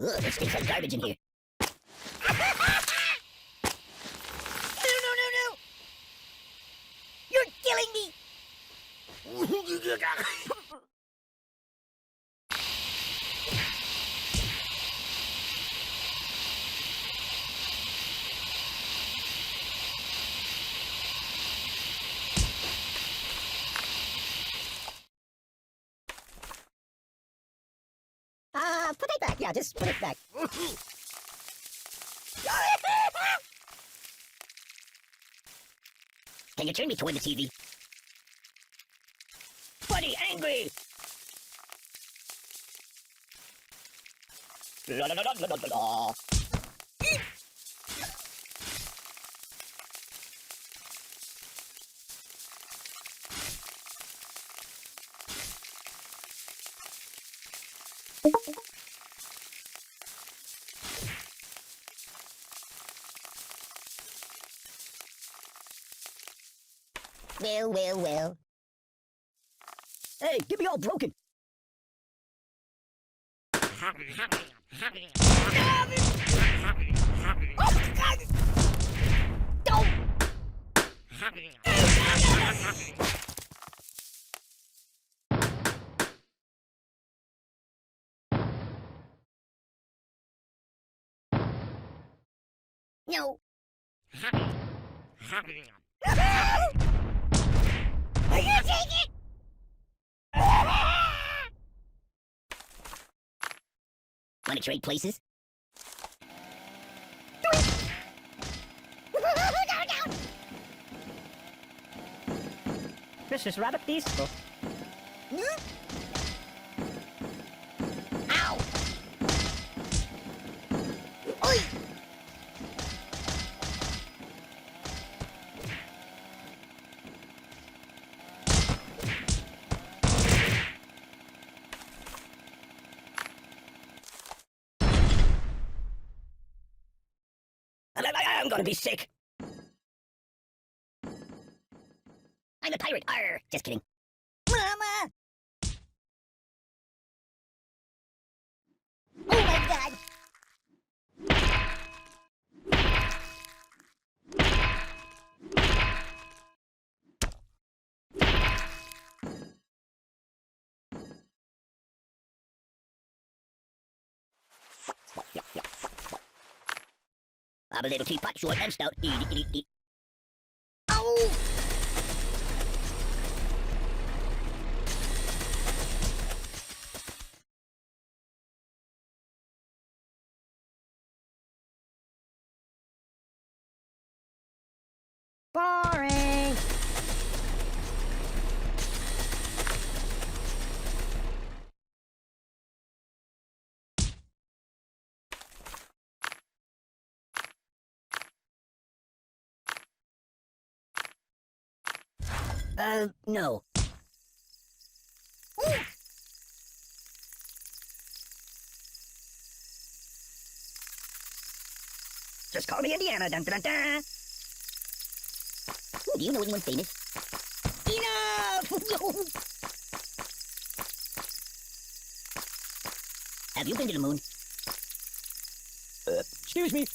Ugh, it stinks like garbage in here. No! You're killing me! Put it back. Yeah, just put it back. Can you turn me toward the TV? Buddy, angry! La la la la la la la. Well. Hey, get me all broken. Oh, God! Don't! No. Are you taking it? Want to trade places? Down. Mrs. Rabbit, please. Ow! Oi! I'm gonna be sick. I'm a pirate. Arr, just kidding. Mama! Oh my God! I'm a little teapot, short and stout. Eat. Ow! Boring! No. Ooh. Just call me Indiana. Dun, dun, dun, dun. Ooh, do you know anyone famous? Enough! Have you been to the moon? Excuse me.